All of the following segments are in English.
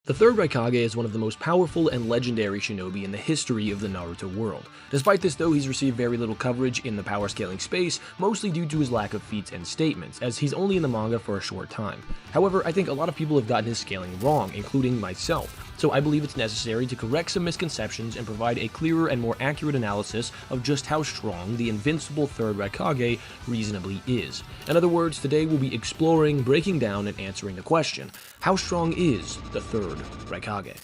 The third Raikage is one of the most powerful and legendary shinobi in the history of the Naruto world. Despite this though, he's received very little coverage in the power scaling space, mostly due to his lack of feats and statements, as he's only in the manga for a short time. However, I think a lot of people have gotten his scaling wrong, including myself, so I believe it's necessary to correct some misconceptions and provide a clearer and more accurate analysis of just how strong the invincible third Raikage reasonably is. In other words, today we'll be exploring, breaking down, and answering the question, how strong is the third Raikage?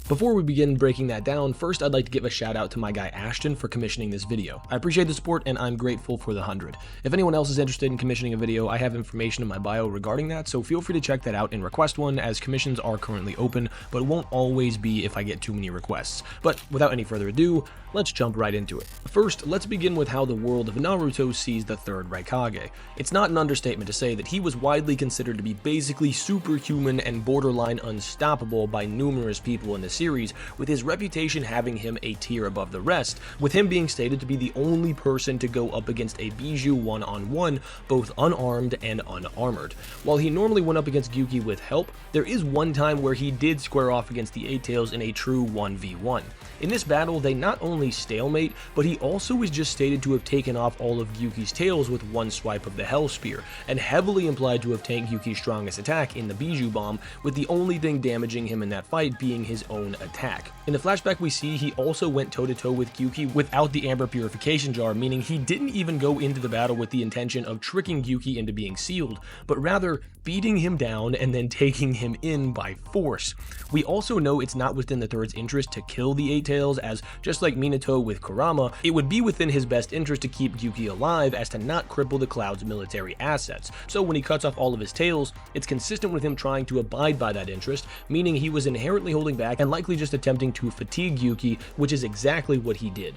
Before we begin breaking that down, first I'd like to give a shout out to my guy Ashton for commissioning this video. I appreciate the support and I'm grateful for the 100. If anyone else is interested in commissioning a video, I have information in my bio regarding that, so feel free to check that out and request one, as commissions are currently open, but it won't always be if I get too many requests. But without any further ado, let's jump right into it. First, let's begin with how the world of Naruto sees the third Raikage. It's not an understatement to say that he was widely considered to be basically superhuman and borderline unstoppable by numerous people in the series, with his reputation having him a tier above the rest, with him being stated to be the only person to go up against a Bijou one-on-one, both unarmed and unarmored. While he normally went up against Gyuki with help, there is one time where he did square off against the Eight Tails in a true 1v1. In this battle, they not only stalemate, but he also is just stated to have taken off all of Gyuki's tails with one swipe of the Hell Spear, and heavily implied to have tanked Gyuki's strongest attack in the Bijou Bomb, with the only thing damaging him in that fight being his own attack. In the flashback we see he also went toe-to-toe with Gyuki without the Amber Purification Jar, meaning he didn't even go into the battle with the intention of tricking Gyuki into being sealed, but rather beating him down and then taking him in by force. We also know it's not within the third's interest to kill the Eight Tails, as just like Minato with Kurama, it would be within his best interest to keep Gyuki alive as to not cripple the Cloud's military assets. So when he cuts off all of his tails, it's consistent with him trying to abide by that interest, meaning he was inherently holding back and likely just attempting to fatigue Gyuki, which is exactly what he did.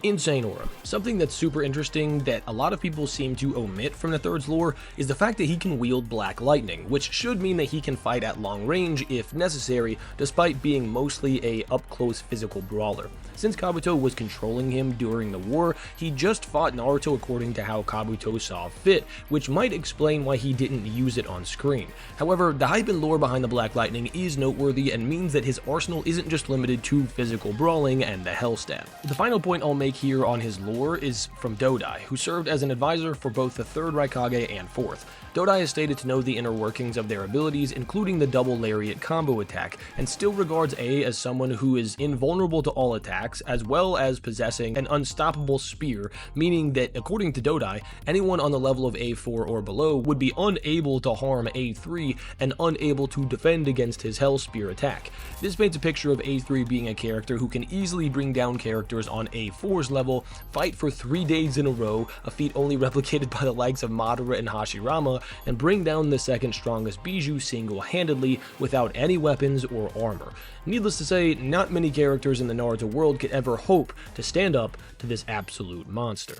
Insane aura. Something that's super interesting that a lot of people seem to omit from the third's lore is the fact that he can wield black lightning, which should mean that he can fight at long range if necessary, despite being mostly a up-close physical brawler. Since Kabuto was controlling him during the war, he just fought Naruto according to how Kabuto saw fit, which might explain why he didn't use it on screen. However, the hype and lore behind the black lightning is noteworthy and means that his arsenal isn't just limited to physical brawling and the Hell Stab. The final point I'll make here on his lore is from Dodai, who served as an advisor for both the third Raikage and fourth. Dodai is stated to know the inner workings of their abilities, including the double lariat combo attack, and still regards A as someone who is invulnerable to all attacks, as well as possessing an unstoppable spear, meaning that, according to Dodai, anyone on the level of A4 or below would be unable to harm A3 and unable to defend against his Hell Spear attack. This paints a picture of A3 being a character who can easily bring down characters on A4's level, fight for 3 days in a row, a feat only replicated by the likes of Madara and Hashirama, and bring down the second strongest Bijou single-handedly without any weapons or armor. Needless to say, not many characters in the Naruto world could ever hope to stand up to this absolute monster.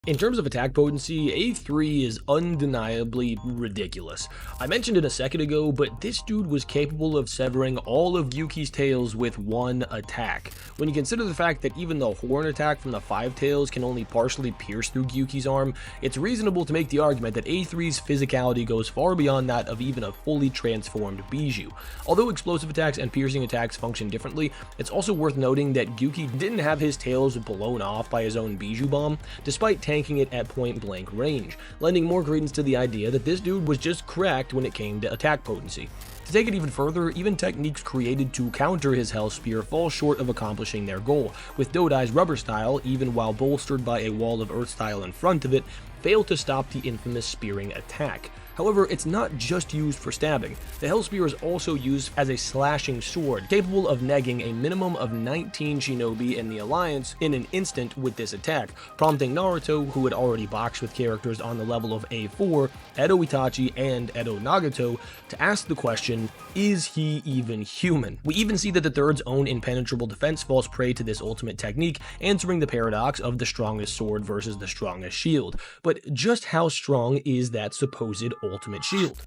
In terms of attack potency, A3 is undeniably ridiculous. I mentioned it a second ago, but this dude was capable of severing all of Gyuki's tails with one attack. When you consider the fact that even the horn attack from the 5 tails can only partially pierce through Gyuki's arm, it's reasonable to make the argument that A3's physicality goes far beyond that of even a fully transformed Bijou. Although explosive attacks and piercing attacks function differently, it's also worth noting that Gyuki didn't have his tails blown off by his own Bijou Bomb, despite tanking it at point blank range, lending more credence to the idea that this dude was just cracked when it came to attack potency. To take it even further, even techniques created to counter his Hell Spear fall short of accomplishing their goal, with Dodai's rubber style, even while bolstered by a wall of earth style in front of it, failed to stop the infamous spearing attack. However, it's not just used for stabbing. The Hell Spear is also used as a slashing sword, capable of negging a minimum of 19 shinobi in the Alliance in an instant with this attack, prompting Naruto, who had already boxed with characters on the level of A4, Edo Itachi, and Edo Nagato, to ask the question, is he even human? We even see that the third's own impenetrable defense falls prey to this ultimate technique, answering the paradox of the strongest sword versus the strongest shield. But just how strong is that supposed ultimate shield?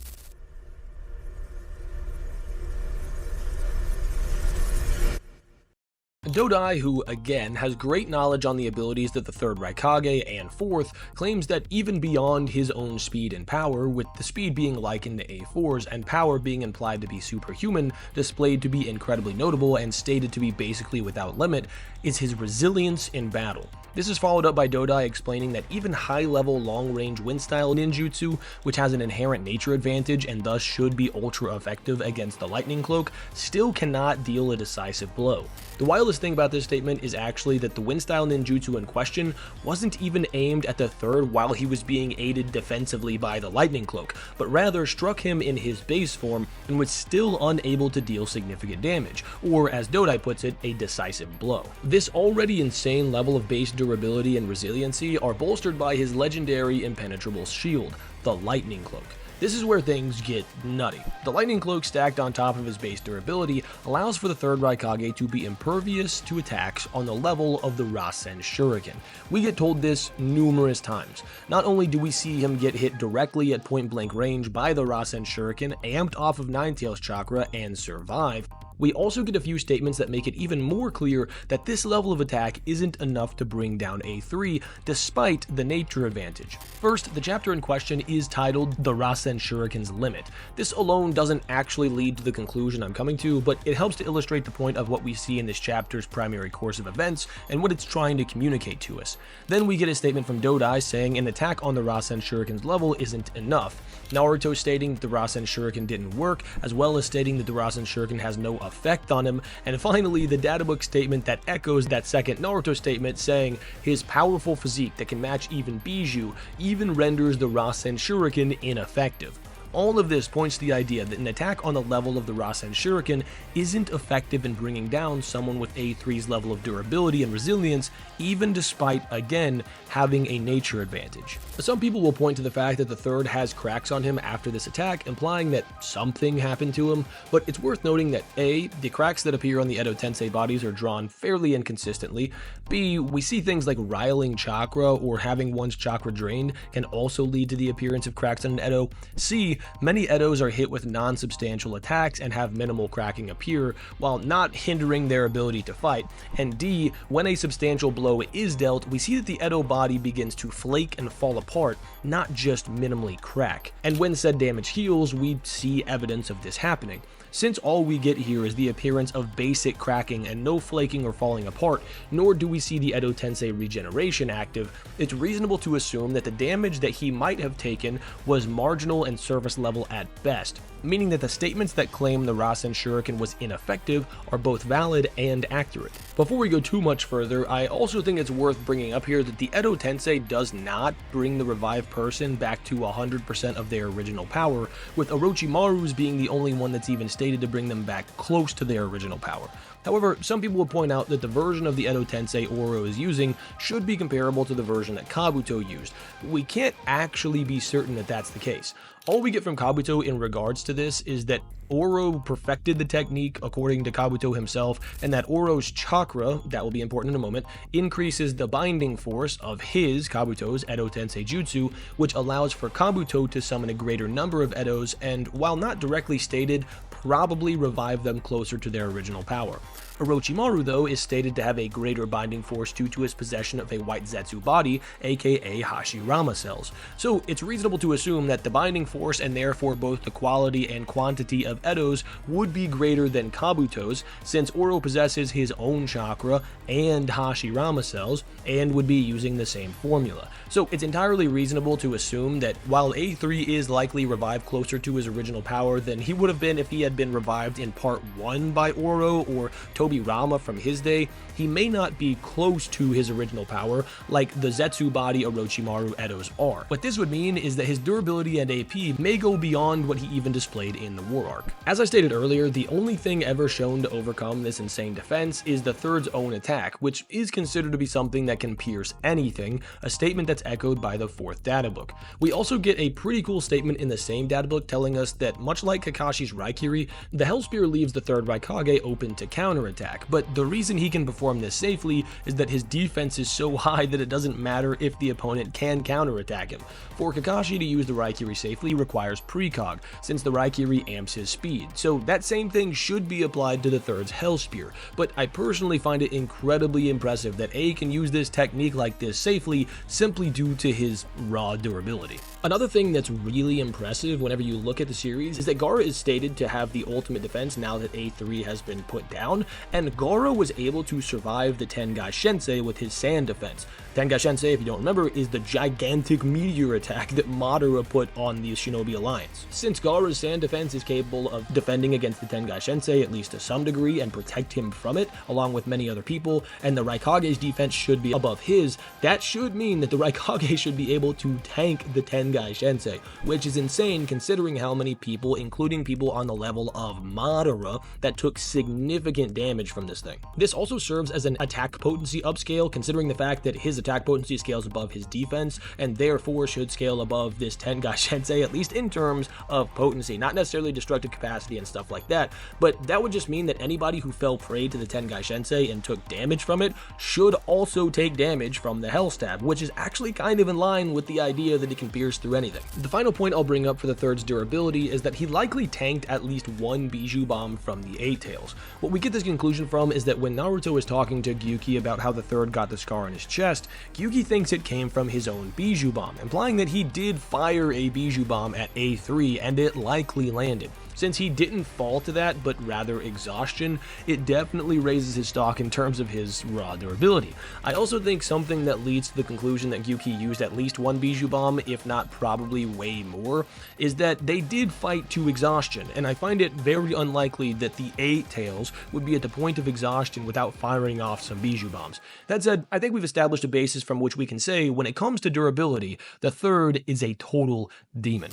Dodai, who again has great knowledge on the abilities that the 3rd Raikage and 4th, claims that even beyond his own speed and power, with the speed being likened to A4's and power being implied to be superhuman, displayed to be incredibly notable and stated to be basically without limit, is his resilience in battle. This is followed up by Dodai explaining that even high-level long-range wind-style ninjutsu, which has an inherent nature advantage and thus should be ultra-effective against the lightning cloak, still cannot deal a decisive blow. The wildest thing about this statement is actually that the wind-style ninjutsu in question wasn't even aimed at the 3rd while he was being aided defensively by the lightning cloak, but rather struck him in his base form and was still unable to deal significant damage, or as Dodai puts it, a decisive blow. This already insane level of base durability and resiliency are bolstered by his legendary impenetrable shield, the lightning cloak. This is where things get nutty. The lightning cloak stacked on top of his base durability allows for the 3rd Raikage to be impervious to attacks on the level of the Rasen Shuriken. We get told this numerous times. Not only do we see him get hit directly at point blank range by the Rasen Shuriken, amped off of Ninetales chakra, and survive, we also get a few statements that make it even more clear that this level of attack isn't enough to bring down A3 despite the nature advantage. First, the chapter in question is titled The Rasen Shuriken's Limit. This alone doesn't actually lead to the conclusion I'm coming to, but it helps to illustrate the point of what we see in this chapter's primary course of events and what it's trying to communicate to us. Then we get a statement from Dodai saying an attack on the Rasen Shuriken's level isn't enough. Naruto stating that the Rasen Shuriken didn't work, as well as stating that the Rasen Shuriken has no effect on him, and finally the databook statement that echoes that second Naruto statement saying his powerful physique that can match even Bijou even renders the Rasen Shuriken ineffective. All of this points to the idea that an attack on the level of the Rasen Shuriken isn't effective in bringing down someone with A3's level of durability and resilience, even despite, again, having a nature advantage. Some people will point to the fact that the 3rd has cracks on him after this attack, implying that something happened to him, but it's worth noting that A, the cracks that appear on the Edo Tensei bodies are drawn fairly inconsistently, B, we see things like riling chakra or having one's chakra drained can also lead to the appearance of cracks on an Edo, C, many Edos are hit with non-substantial attacks and have minimal cracking appear, while not hindering their ability to fight, and D, when a substantial blow is dealt, we see that the Edo body begins to flake and fall apart, not just minimally crack. And when said damage heals, we see evidence of this happening. Since all we get here is the appearance of basic cracking and no flaking or falling apart, nor do we see the Edo Tensei regeneration active, it's reasonable to assume that the damage that he might have taken was marginal and surface level at best, meaning that the statements that claim the Rasen Shuriken was ineffective are both valid and accurate. Before we go too much further, I also think it's worth bringing up here that the Edo Tensei does not bring the revived person back to 100% of their original power, with Orochimaru's being the only one that's even stated to bring them back close to their original power. However, some people will point out that the version of the Edo Tensei Oro is using should be comparable to the version that Kabuto used. We can't actually be certain that that's the case. All we get from Kabuto in regards to this is that Oro perfected the technique according to Kabuto himself, and that Oro's chakra, that will be important in a moment, increases the binding force of his, Kabuto's, Edo Tensei Jutsu, which allows for Kabuto to summon a greater number of Edos and, while not directly stated, probably revive them closer to their original power. Orochimaru, though, is stated to have a greater binding force due to his possession of a white Zetsu body, aka Hashirama cells. So it's reasonable to assume that the binding force and therefore both the quality and quantity of Edos would be greater than Kabuto's, since Oro possesses his own chakra and Hashirama cells and would be using the same formula. So it's entirely reasonable to assume that while A3 is likely revived closer to his original power than he would have been if he had been revived in part 1 by Oro or Tobirama from his day, he may not be close to his original power like the Zetsu body Orochimaru Edos are. What this would mean is that his durability and AP may go beyond what he even displayed in the War Arc. As I stated earlier, the only thing ever shown to overcome this insane defense is the 3rd's own attack, which is considered to be something that can pierce anything, a statement that's echoed by the 4th databook. We also get a pretty cool statement in the same databook telling us that much like Kakashi's Raikiri, the Hell Spear leaves the 3rd Raikage open to counter counterattack, but the reason he can perform this safely is that his defense is so high that it doesn't matter if the opponent can counterattack him. For Kakashi to use the Raikage safely requires precog, since the Raikage amps his speed, so that same thing should be applied to the third's Hell Spear, but I personally find it incredibly impressive that A can use this technique like this safely simply due to his raw durability. Another thing that's really impressive whenever you look at the series is that Gaara is stated to have the ultimate defense now that A3 has been put down, and Gaara was able to survive the Tengai Sensei with his sand defense. Tengai Sensei, if you don't remember, is the gigantic meteor attack that Madara put on the Shinobi Alliance. Since Gaara's sand defense is capable of defending against the Tengai Sensei at least to some degree and protect him from it, along with many other people, and the Raikage's defense should be above his, that should mean that the Raikage should be able to tank the Tengai Sensei, which is insane considering how many people, including people on the level of Madara, that took significant damage from this thing. This also serves as an attack potency upscale, considering the fact that his attack potency scales above his defense, and therefore should scale above this Tengai Sensei, at least in terms of potency, not necessarily destructive capacity and stuff like that, but that would just mean that anybody who fell prey to the Tengai Sensei and took damage from it should also take damage from the Hell Stab, which is actually kind of in line with the idea that it can pierce through anything. The final point I'll bring up for the third's durability is that he likely tanked at least one Bijou Bomb from the Eight Tails. What we get this conclusion from is that when Naruto is talking to Gyuki about how the third got the scar on his chest, Gyuki thinks it came from his own Bijou Bomb, implying that he did fire a Bijou Bomb at A3 and it likely landed. Since he didn't fall to that, but rather exhaustion, it definitely raises his stock in terms of his raw durability. I also think something that leads to the conclusion that Gyuki used at least one Bijou Bomb, if not probably way more, is that they did fight to exhaustion, and I find it very unlikely that the Eight Tails would be at the point of exhaustion without firing off some Bijou Bombs. That said, I think we've established a basis from which we can say, when it comes to durability, the third is a total demon.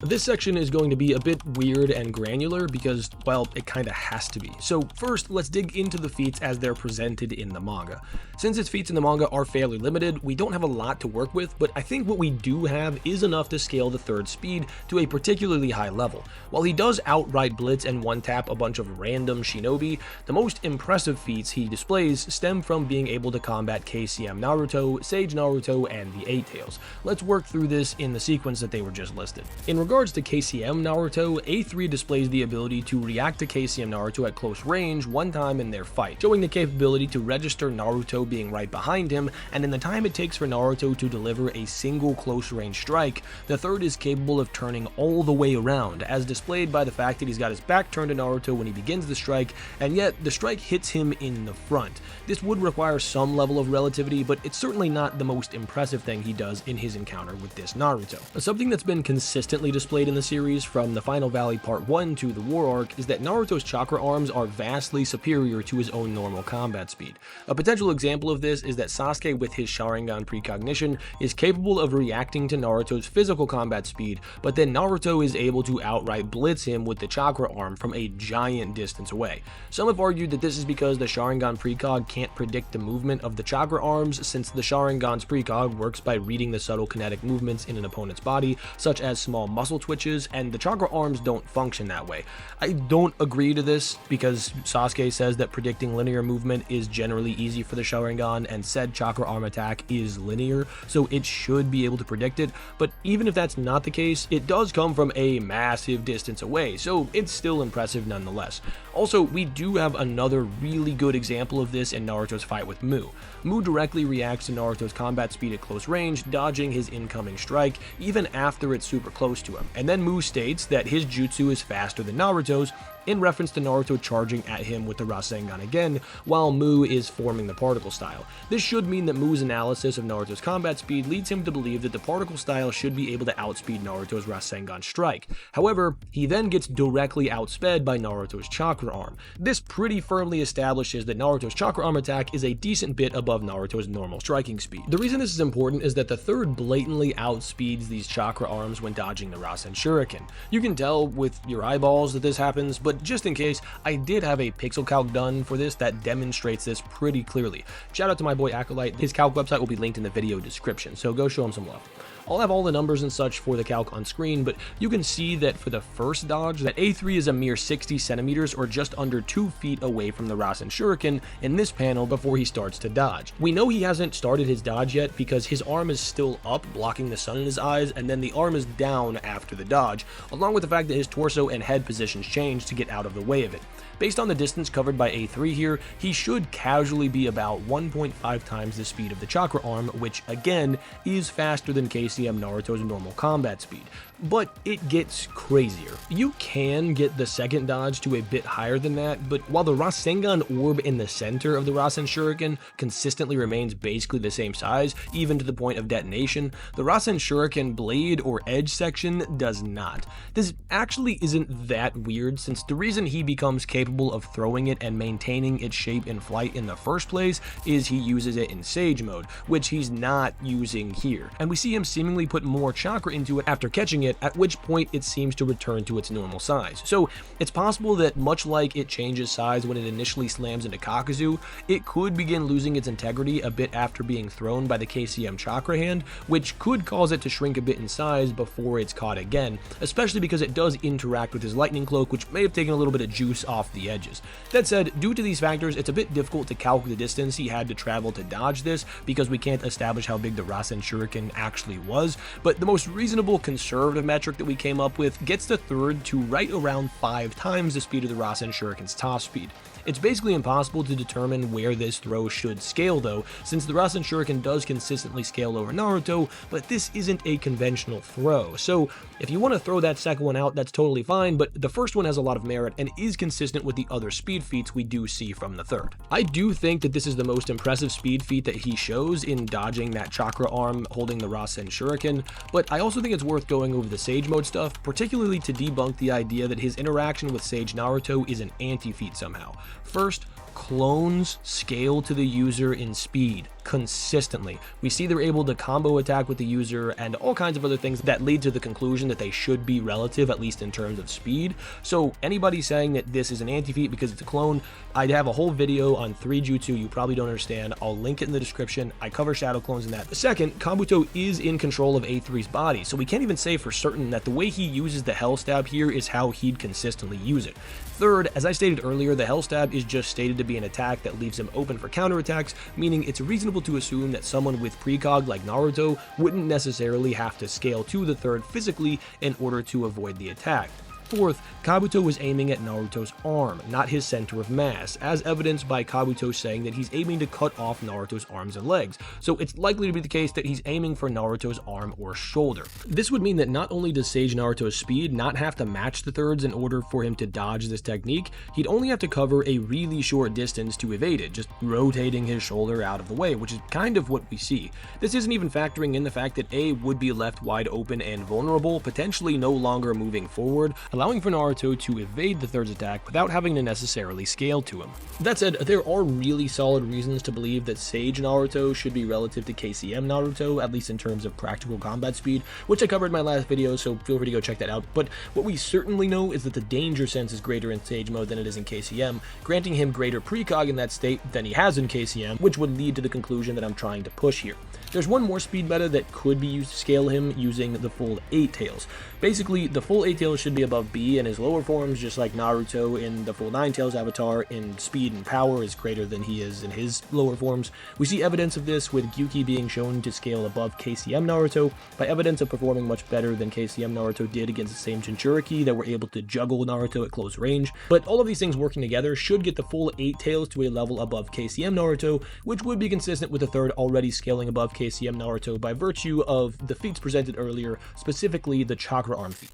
This section is going to be a bit weird and granular because, well, it kinda has to be. So first, let's dig into the feats as they're presented in the manga. Since its feats in the manga are fairly limited, we don't have a lot to work with, but I think what we do have is enough to scale the third speed to a particularly high level. While he does outright blitz and one-tap a bunch of random shinobi, the most impressive feats he displays stem from being able to combat KCM Naruto, Sage Naruto, and the Eight Tails. Let's work through this in the sequence that they were just listed. In regards to KCM Naruto, A3 displays the ability to react to KCM Naruto at close range one time in their fight, showing the capability to register Naruto being right behind him, and in the time it takes for Naruto to deliver a single close range strike, the third is capable of turning all the way around, as displayed by the fact that he's got his back turned to Naruto when he begins the strike, and yet the strike hits him in the front. This would require some level of relativity, but it's certainly not the most impressive thing he does in his encounter with this Naruto. Something that's been consistently displayed in the series from the Final Valley Part 1 to the War Arc is that Naruto's chakra arms are vastly superior to his own normal combat speed. A potential example of this is that Sasuke with his Sharingan precognition is capable of reacting to Naruto's physical combat speed, but then Naruto is able to outright blitz him with the chakra arm from a giant distance away. Some have argued that this is because the Sharingan precog can't predict the movement of the chakra arms, since the Sharingan's precog works by reading the subtle kinetic movements in an opponent's body, such as small muscle twitches, and the chakra arms don't function that way. I don't agree to this because Sasuke says that predicting linear movement is generally easy for the Sharingan, and said chakra arm attack is linear, so it should be able to predict it, but even if that's not the case, it does come from a massive distance away, so it's still impressive nonetheless. Also, we do have another really good example of this in Naruto's fight with Mu. Mu directly reacts to Naruto's combat speed at close range, dodging his incoming strike even after it's super close to him, and then Mu states that his jutsu is faster than Naruto's, in reference to Naruto charging at him with the Rasengan again, while Mu is forming the particle style. This should mean that Mu's analysis of Naruto's combat speed leads him to believe that the particle style should be able to outspeed Naruto's Rasengan strike. However, he then gets directly outsped by Naruto's chakra arm. This pretty firmly establishes that Naruto's chakra arm attack is a decent bit above Naruto's normal striking speed. The reason this is important is that the third blatantly outspeeds these chakra arms when dodging the Rasen Shuriken. You can tell with your eyeballs that this happens, but just in case, I did have a pixel calc done for this that demonstrates this pretty clearly. Shout out to my boy Acolyte. His calc website will be linked in the video description, so go show him some love. I'll have all the numbers and such for the calc on screen, but you can see that for the first dodge, that A3 is a mere 60 centimeters or just under 2 feet away from the Rasen Shuriken in this panel before he starts to dodge. We know he hasn't started his dodge yet because his arm is still up, blocking the sun in his eyes, and then the arm is down after the dodge, along with the fact that his torso and head positions change to get out of the way of it. Based on the distance covered by A3 here, he should casually be about 1.5 times the speed of the chakra arm, which again is faster than KCM Naruto's normal combat speed. But it gets crazier. You can get the second dodge to a bit higher than that, but while the Rasengan orb in the center of the Rasen Shuriken consistently remains basically the same size, even to the point of detonation, the Rasen Shuriken blade or edge section does not. This actually isn't that weird, since the reason he becomes capable of throwing it and maintaining its shape in flight in the first place is he uses it in Sage mode, which he's not using here. And we see him seemingly put more chakra into it after catching it, at which point it seems to return to its normal size. So it's possible that much like it changes size when it initially slams into Kakuzu, it could begin losing its integrity a bit after being thrown by the KCM chakra hand, which could cause it to shrink a bit in size before it's caught again, especially because it does interact with his lightning cloak, which may have taken a little bit of juice off the edges. That said, due to these factors, it's a bit difficult to calculate the distance he had to travel to dodge this, because we can't establish how big the Rasen Shuriken actually was, but the most reasonable conservative metric that we came up with gets the third to right around 5 times the speed of the Rasen Shuriken's top speed. It's basically impossible to determine where this throw should scale though, since the Rasen Shuriken does consistently scale over Naruto, but this isn't a conventional throw. So if you want to throw that second one out, that's totally fine, but the first one has a lot of merit and is consistent with the other speed feats we do see from the third. I do think that this is the most impressive speed feat that he shows in dodging that chakra arm holding the Rasen Shuriken, but I also think it's worth going over the Sage mode stuff, particularly to debunk the idea that his interaction with Sage Naruto is an anti-feat somehow. First, clones scale to the user in speed consistently. We see they're able to combo attack with the user and all kinds of other things that lead to the conclusion that they should be relative, at least in terms of speed. So anybody saying that this is an anti-feat because it's a clone, I'd have a whole video on 3 jutsu you probably don't understand. I'll link it in the description. I cover shadow clones in that. Second, Kabuto is in control of A3's body, so we can't even say for certain that the way he uses the Hell Stab here is how he'd consistently use it. Third, as I stated earlier, the Hell Stab is just stated to be an attack that leaves him open for counterattacks, meaning it's reasonable to assume that someone with precog like Naruto wouldn't necessarily have to scale to the third physically in order to avoid the attack. Fourth, Kabuto was aiming at Naruto's arm, not his center of mass, as evidenced by Kabuto saying that he's aiming to cut off Naruto's arms and legs, so it's likely to be the case that he's aiming for Naruto's arm or shoulder. This would mean that not only does Sage Naruto's speed not have to match the third's in order for him to dodge this technique, he'd only have to cover a really short distance to evade it, just rotating his shoulder out of the way, which is kind of what we see. This isn't even factoring in the fact that A would be left wide open and vulnerable, potentially no longer moving forward, allowing for Naruto to evade the third's attack without having to necessarily scale to him. That said, there are really solid reasons to believe that Sage Naruto should be relative to KCM Naruto, at least in terms of practical combat speed, which I covered in my last video, so feel free to go check that out. But what we certainly know is that the danger sense is greater in Sage mode than it is in KCM, granting him greater precog in that state than he has in KCM, which would lead to the conclusion that I'm trying to push here. There's one more speed meta that could be used to scale him using the full 8 tails. Basically, the full 8 tails should be above B in his lower forms, just like Naruto in the full 9 tails avatar in speed and power is greater than he is in his lower forms. We see evidence of this with Gyuki being shown to scale above KCM Naruto by evidence of performing much better than KCM Naruto did against the same Jinchuriki that were able to juggle Naruto at close range. But all of these things working together should get the full 8 tails to a level above KCM Naruto, which would be consistent with the third already scaling above KCM Naruto by virtue of the feats presented earlier, specifically the chakra arm feat.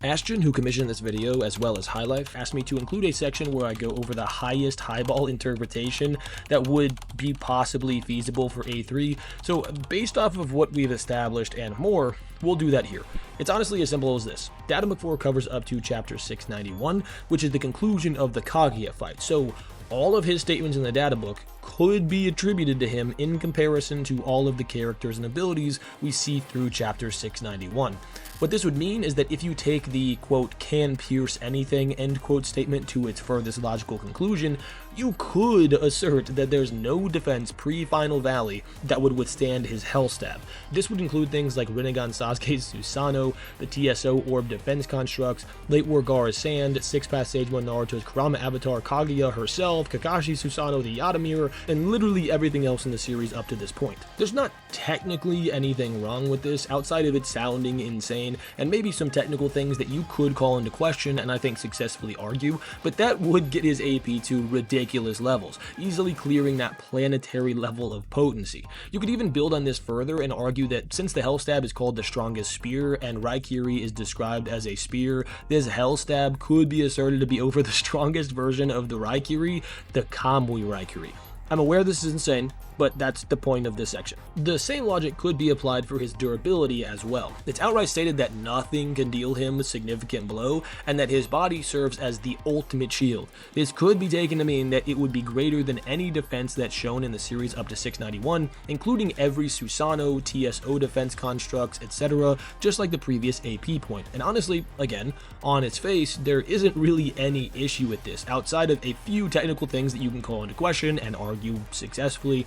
Ashton, who commissioned this video as well as High Life, asked me to include a section where I go over the highest highball interpretation that would be possibly feasible for A3, so based off of what we've established and more, we'll do that here. It's honestly as simple as this. Data Book 4 covers up to chapter 691, which is the conclusion of the Kaguya fight, so all of his statements in the data book could be attributed to him in comparison to all of the characters and abilities we see through chapter 691. What this would mean is that if you take the, quote, can pierce anything, end quote statement to its furthest logical conclusion, you could assert that there's no defense pre-Final Valley that would withstand his Hell Stab. This would include things like Rinnegan Sasuke's Susanoo, the TSO Orb defense constructs, Late War Gaara's Sand, 6-Path Sage Mode Naruto's Kurama Avatar, Kaguya herself, Kakashi Susanoo the Yata Mirror, and literally everything else in the series up to this point. There's not technically anything wrong with this, outside of it sounding insane, and maybe some technical things that you could call into question and I think successfully argue, but that would get his AP to ridiculous levels, easily clearing that planetary level of potency. You could even build on this further and argue that since the Hell Stab is called the strongest spear and Raikage is described as a spear, this Hell Stab could be asserted to be over the strongest version of the Raikage, the Kamui Raikage. I'm aware this is insane, but that's the point of this section. The same logic could be applied for his durability as well. It's outright stated that nothing can deal him a significant blow, and that his body serves as the ultimate shield. This could be taken to mean that it would be greater than any defense that's shown in the series up to 691, including every Susanoo, TSO defense constructs, etc., just like the previous AP point. And honestly, again, on its face, there isn't really any issue with this, outside of a few technical things that you can call into question and argue successfully.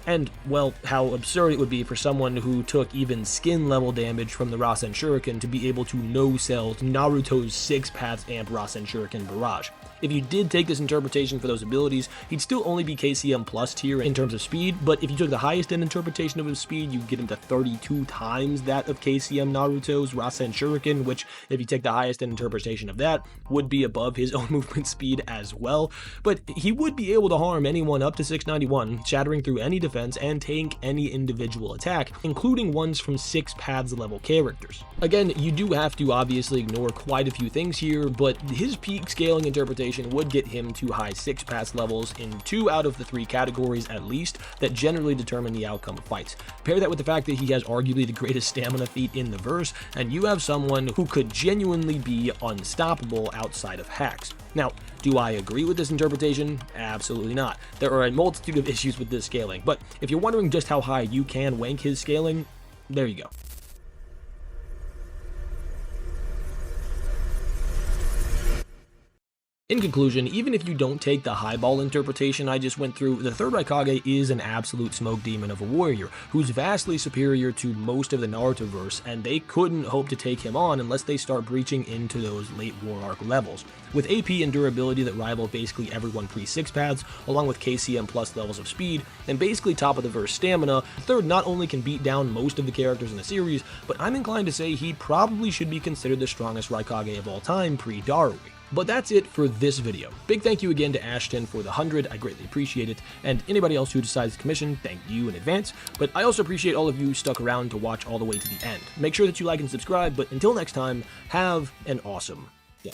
And, well, how absurd it would be for someone who took even skin level damage from the Rasen Shuriken to be able to no-sell Naruto's 6-path amp Rasen Shuriken barrage. If you did take this interpretation for those abilities, he'd still only be KCM plus tier in terms of speed, but if you took the highest end interpretation of his speed, you'd get him to 32 times that of KCM Naruto's Rasen Shuriken, which, if you take the highest end interpretation of that, would be above his own movement speed as well. But he would be able to harm anyone up to 691, shattering through any defense and tank any individual attack, including ones from 6 paths level characters. Again, you do have to obviously ignore quite a few things here, but his peak scaling interpretation would get him to high 6 pass levels in 2 out of the 3 categories at least that generally determine the outcome of fights. Pair that with the fact that he has arguably the greatest stamina feat in the verse, and you have someone who could genuinely be unstoppable outside of hacks. Now, do I agree with this interpretation? Absolutely not. There are a multitude of issues with this scaling, but if you're wondering just how high you can wank his scaling, there you go. In conclusion, even if you don't take the highball interpretation I just went through, the third Raikage is an absolute smoke demon of a warrior, who's vastly superior to most of the Naruto-verse, and they couldn't hope to take him on unless they start breaching into those late war arc levels. With AP and durability that rival basically everyone pre-6 paths, along with KCM plus levels of speed, and basically top of the verse stamina, the third not only can beat down most of the characters in the series, but I'm inclined to say he probably should be considered the strongest Raikage of all time pre-Darui. But that's it for this video. Big thank you again to Ashton for the 100, I greatly appreciate it, and anybody else who decides to commission, thank you in advance, but I also appreciate all of you who stuck around to watch all the way to the end. Make sure that you like and subscribe, but until next time, have an awesome day.